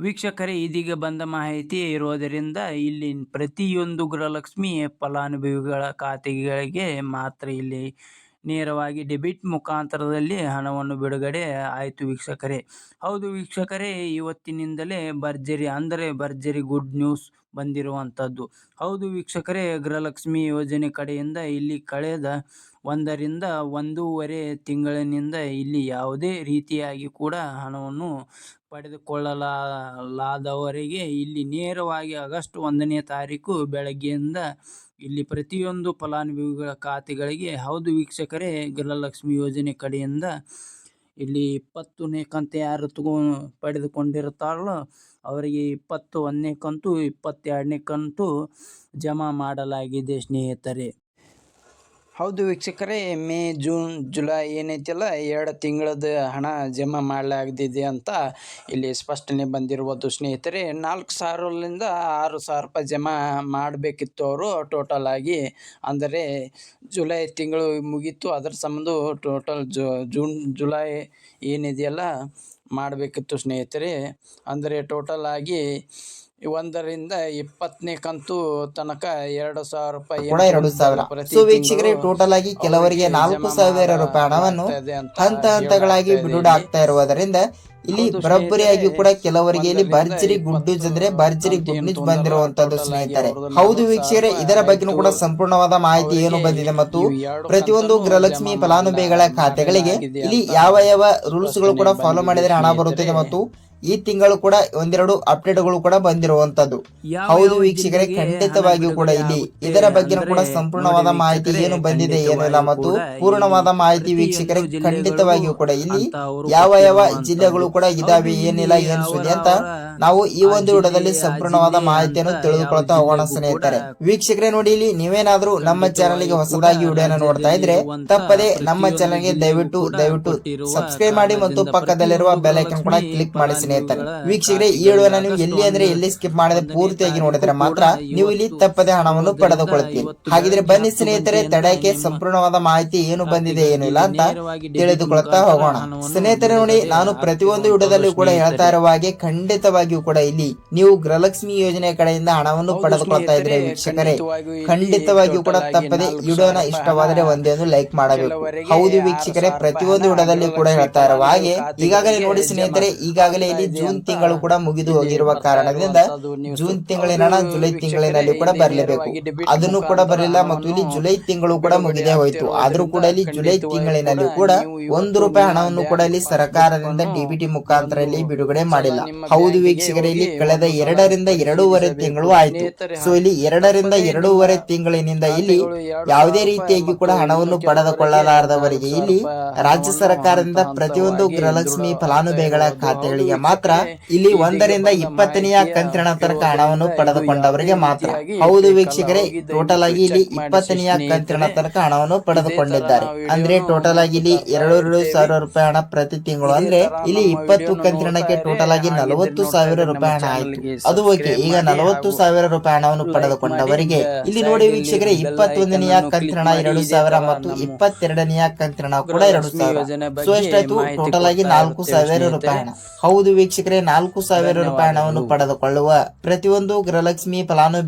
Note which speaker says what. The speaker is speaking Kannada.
Speaker 1: ವೀಕ್ಷಕರೇ, ಇದೀಗ ಬಂದ ಮಾಹಿತಿ ಇರೋದರಿಂದ ಇಲ್ಲಿ ಪ್ರತಿಯೊಂದು ಗೃಹಲಕ್ಷ್ಮಿ ಫಲಾನುಭವಿಗಳ ಖಾತೆಗಳಿಗೆ ಮಾತ್ರ ಇಲ್ಲಿ ನೇರವಾಗಿ ಡೆಬಿಟ್ ಮುಖಾಂತರದಲ್ಲಿ ಹಣವನ್ನು ಬಿಡುಗಡೆ ಆಯಿತು ವೀಕ್ಷಕರೇ. ಹೌದು ವೀಕ್ಷಕರೇ, ಇವತ್ತಿನಿಂದಲೇ ಭರ್ಜರಿ ಗುಡ್ ನ್ಯೂಸ್ ಬಂದಿರುವಂಥದ್ದು. ಹೌದು ವೀಕ್ಷಕರೇ, ಗೃಹಲಕ್ಷ್ಮಿ ಯೋಜನೆ ಕಡೆಯಿಂದ ಇಲ್ಲಿ ಕಳೆದ 1 ರಿಂದ 1.5 ತಿಂಗಳಿನಿಂದ ಇಲ್ಲಿ ಯಾವುದೇ ರೀತಿಯಾಗಿ ಕೂಡ ಹಣವನ್ನು ಪಡೆದುಕೊಳ್ಳಲಾದವರಿಗೆ ಇಲ್ಲಿ ನೇರವಾಗಿ ಆಗಸ್ಟ್ 1ನೇ ತಾರೀಕು ಬೆಳಗ್ಗೆಯಿಂದ ಇಲ್ಲಿ ಪ್ರತಿಯೊಂದು ಫಲಾನುಭವಿಗಳ ಖಾತೆಗಳಿಗೆ, ಹೌದು ವೀಕ್ಷಕರೇ, ಗೃಹಲಕ್ಷ್ಮಿ ಯೋಜನೆ ಕಡೆಯಿಂದ ಇಲ್ಲಿ 20ನೇ ಕಂತು ಯಾರು ಪಡೆದುಕೊಂಡಿರ್ತಾರೋ ಅವರಿಗೆ 21ನೇ ಕಂತು 22ನೇ ಕಂತು ಜಮಾ ಮಾಡಲಾಗಿದೆ ಸ್ನೇಹಿತರೆ. ಹೌದು ವೀಕ್ಷಕರೇ, ಮೇ, ಜೂನ್, ಜುಲೈ ಏನೈತಿಲ್ಲ 2 ತಿಂಗಳದ ಹಣ ಜಮಾ ಮಾಡಲಾಗಿದೆ ಅಂತ ಇಲ್ಲಿ ಸ್ಪಷ್ಟನೆ ಬಂದಿರುವುದು ಸ್ನೇಹಿತರೆ. 4,000ರಿಂದ 6,000 ರೂಪಾಯಿ ಜಮಾ ಮಾಡಬೇಕಿತ್ತು ಅವರು ಟೋಟಲ್ ಆಗಿ. ಅಂದರೆ ಜುಲೈ ತಿಂಗಳು ಮುಗೀತು, ಅದರ ಸಂಬಂಧ ಟೋಟಲ್ ಜೂನ್ ಜುಲೈ ಏನಿದೆಯಲ್ಲ ಮಾಡಬೇಕಿತ್ತು ಸ್ನೇಹಿತರೆ. ಅಂದರೆ ಟೋಟಲ್ ಆಗಿ 1 ರಿಂದ 20ನೇ ಕಂತು ತನಕ 2,000 ರೂಪಾಯಿ
Speaker 2: ಕೂಡ 2,000. ಸೊ ವೀಕ್ಷಕರೇ, ಟೋಟಲ್ ಆಗಿ ಕೆಲವರಿಗೆ 4,000 ರೂಪಾಯಿ ಹಣವನ್ನು ಹಂತಗಳಾಗಿ ಬಿಡುಗಡೆ ಆಗ್ತಾ ಇರುವುದರಿಂದ ಇಲ್ಲಿ ಬರೋಬ್ಬರಿಯಾಗಿ ಕೂಡ ಕೆಲವರಿಗೆ ಇಲ್ಲಿ ಭರ್ಜರಿ ಗುಡ್ ನ್ಯೂಸ್ ಅಂದ್ರೆ ಭರ್ಜರಿ ಗುಡ್ ನ್ಯೂಸ್ ಬಂದಿರುವಂತದ್ದು ಸ್ನೇಹಿತರೆ. ಹೌದು ವೀಕ್ಷಕರೇ, ಇದರ ಬಗ್ಗೆ ಕೂಡ ಸಂಪೂರ್ಣವಾದ ಮಾಹಿತಿ ಏನು ಬಂದಿದೆ ಮತ್ತು ಪ್ರತಿಯೊಂದು ಗೃಹಲಕ್ಷ್ಮಿ ಫಲಾನುಭವಿಗಳ ಖಾತೆಗಳಿಗೆ ಇಲ್ಲಿ ಯಾವ ರೂಲ್ಸ್ ಗಳು ಕೂಡ ಫಾಲೋ ಮಾಡಿದರೆ ಹಣ ಬರುತ್ತದೆ ಮತ್ತು ಈ ತಿಂಗಳು ಕೂಡ 1-2 ಅಪ್ಡೇಟ್ಗಳು ಕೂಡ ಬಂದಿರುವಂತದ್ದು. ಹೌದು ವೀಕ್ಷಕರೇ, ಖಂಡಿತವಾಗಿಯೂ ಕೂಡ ಇಲ್ಲಿ ಇದರ ಬಗ್ಗೆ ಕೂಡ ಸಂಪೂರ್ಣವಾದ ಮಾಹಿತಿ ಏನು ಬಂದಿದೆ ಏನಿಲ್ಲ ಮತ್ತು ಪೂರ್ಣವಾದ ಮಾಹಿತಿ ವೀಕ್ಷಕರೇ ಖಂಡಿತವಾಗಿಯೂ ಕೂಡ ಇಲ್ಲಿ ಯಾವ ಜಿಲ್ಲೆಗಳು ಕೂಡ ಇದಾವೆ ಏನಿಲ್ಲ ಏನ್ ಸುದ್ದಿ ಅಂತ ನಾವು ಈ ಒಂದು ವಿಡಿಯೋದಲ್ಲಿ ಸಂಪೂರ್ಣವಾದ ಮಾಹಿತಿಯನ್ನು ತಿಳಿದುಕೊಳ್ತಾ ಹೋಗೋಣ ಸ್ನೇಹಿತರೆ. ವೀಕ್ಷಕರೇ ನೋಡಿ, ಇಲ್ಲಿ ನೀವೇನಾದ್ರೂ ನಮ್ಮ ಚಾನಲ್ ಗೆ ಹೊಸದಾಗಿ ವಿಡಿಯೋನ ನೋಡ್ತಾ ಇದ್ರೆ ತಪ್ಪದೆ ನಮ್ಮ ಚಾನಲ್ ಗೆ ದಯವಿಟ್ಟು ಸಬ್ಸ್ಕ್ರೈಬ್ ಮಾಡಿ ಮತ್ತು ಪಕ್ಕದಲ್ಲಿರುವ ಬೆಲ್ ಐಕಾನ್ ಕೂಡ ಕ್ಲಿಕ್ ಮಾಡಿ ಸ್ನೇಹಿತರೆ. ವೀಕ್ಷಕರೇ, ಈ ವಿಡಿಯೋನ ನೀವು ಎಲ್ಲಿ ಸ್ಕಿಪ್ ಮಾಡದೆ ಪೂರ್ತಿಯಾಗಿ ನೋಡಿದ್ರೆ ಮಾತ್ರ ನೀವು ಇಲ್ಲಿ ತಪ್ಪದೆ ಹಣವನ್ನು ಪಡೆದುಕೊಳ್ತೀವಿ. ಹಾಗಿದ್ರೆ ಬನ್ನಿ ಸ್ನೇಹಿತರೆ, ತಡೆಯಕ್ಕೆ ಸಂಪೂರ್ಣವಾದ ಮಾಹಿತಿ ಏನು ಬಂದಿದೆ ಏನಿಲ್ಲ ಅಂತ ತಿಳಿದುಕೊಳ್ತಾ ಹೋಗೋಣ ಸ್ನೇಹಿತರೆ. ನೋಡಿ, ನಾನು ಪ್ರತಿಯೊಂದು ವಿಡಿಯೋದಲ್ಲೂ ಕೂಡ ಹೇಳ್ತಾ ಇರುವ ಹಾಗೆ ಖಂಡಿತವಾಗಿಯೂ ಕೂಡ ಇಲ್ಲಿ ನೀವು ಗೃಹಲಕ್ಷ್ಮಿ ಯೋಜನೆ ಕಡೆಯಿಂದ ಹಣವನ್ನು ಪಡೆದುಕೊಳ್ತಾ ಇದ್ರೆ ವೀಕ್ಷಕರೇ ಖಂಡಿತವಾಗಿಯೂ ಕೂಡ ತಪ್ಪದೆ ವಿಡಿಯೋನ ಇಷ್ಟವಾದರೆ ಒಂದೊಂದು ಲೈಕ್ ಮಾಡಬೇಕು. ಹೌದು ವೀಕ್ಷಕರೇ, ಪ್ರತಿಯೊಂದು ವಿಡಿಯೋದಲ್ಲಿ ಕೂಡ ಹೇಳ್ತಾ ಇರುವ ಹಾಗೆ ಈಗಾಗಲೇ ನೋಡಿ ಸ್ನೇಹಿತರೆ, ಈಗಾಗಲೇ ಇಲ್ಲಿ ಜೂನ್ ತಿಂಗಳು ಕೂಡ ಮುಗಿದು ಹೋಗಿರುವ ಕಾರಣದಿಂದ ಜೂನ್ ತಿಂಗಳಿನ ಹಣ ಜುಲೈ ತಿಂಗಳಿನಲ್ಲಿ ಕೂಡ ಬರಲೇಬೇಕು. ಅದನ್ನು ಕೂಡ ಬರಲಿಲ್ಲ ಮತ್ತು ಇಲ್ಲಿ ಜುಲೈ ತಿಂಗಳು ಕೂಡ ಮುಗಿದೇ ಹೋಯ್ತು. ಆದ್ರೂ ಕೂಡ ಇಲ್ಲಿ ಜುಲೈ ತಿಂಗಳಿನಲ್ಲಿ ಕೂಡ 1 ರೂಪಾಯಿ ಹಣವನ್ನು ಕೂಡ ಇಲ್ಲಿ ಸರ್ಕಾರದಿಂದ ಡಿಬಿಟಿ ಮುಖಾಂತರ ಇಲ್ಲಿ ಬಿಡುಗಡೆ ಮಾಡಿಲ್ಲ. ಹೌದು ವೀಕ್ಷಕರೇ, ಇಲ್ಲಿ ಕಳೆದ 2 ರಿಂದ 2.5 ತಿಂಗಳು ಆಯ್ತು. ಸೊ ಇಲ್ಲಿ 2 ರಿಂದ 2.5 ತಿಂಗಳಿನಿಂದ ಇಲ್ಲಿ ಯಾವುದೇ ರೀತಿಯಾಗಿ ಕೂಡ ಹಣವನ್ನು ಪಡೆದುಕೊಳ್ಳಲಾರದವರಿಗೆ ಇಲ್ಲಿ ರಾಜ್ಯ ಸರ್ಕಾರದಿಂದ ಪ್ರತಿಯೊಂದು ಗೃಹಲಕ್ಷ್ಮಿ ಫಲಾನುಭವಿಗಳ ಖಾತೆಗಳಿಗೆ ಮಾತ್ರ ಇಲ್ಲಿ 1 ರಿಂದ 20ನೇ ಕಂತಿನ ತನಕ ಹಣವನ್ನು ಪಡೆದುಕೊಂಡವರಿಗೆ ಮಾತ್ರ. ಹೌದು ವೀಕ್ಷಕರೇ, ಟೋಟಲ್ ಆಗಿ ಇಲ್ಲಿ 20ನೇ ಕಂತಿನ ತನಕ ಹಣವನ್ನು ಪಡೆದುಕೊಂಡಿದ್ದಾರೆ. ಅಂದ್ರೆ ಟೋಟಲ್ ಆಗಿ ಇಲ್ಲಿ 2,000 ರೂಪಾಯಿ ಹಣ ಪ್ರತಿ ತಿಂಗಳು, ಅಂದ್ರೆ ಇಲ್ಲಿ 20 ಕಂತಿನಕ್ಕೆ ಟೋಟಲ್ ಆಗಿ 40,000 ರೂಪಾಯಿ ಹಣ ಆಯ್ತು. ಅದು ಓಕೆ. ಈಗ 40,000 ರೂಪಾಯಿ ಹಣವನ್ನು ಪಡೆದುಕೊಂಡವರಿಗೆ ಇಲ್ಲಿ ನೋಡಿ ವೀಕ್ಷಕರೇ, 21ನೇ ಕಂತಿನ 2,000 ಮತ್ತು 22ನೇ ಕಂತಿನ ಕೂಡ 2,000. ಸೊ ಎಷ್ಟಾಯ್ತು? ಟೋಟಲ್ ಆಗಿ 4,000 ರೂಪಾಯಿ ಹಣ. ಹೌದು ವೀಕ್ಷಕರೇ, 4,000 ರೂಪಾಯಿ ಹಣವನ್ನು ಪಡೆದುಕೊಳ್ಳುವ ಪ್ರತಿಯೊಂದು ಗೃಹಲಕ್ಷ್ಮಿ ಫಲಾನುಭವಿ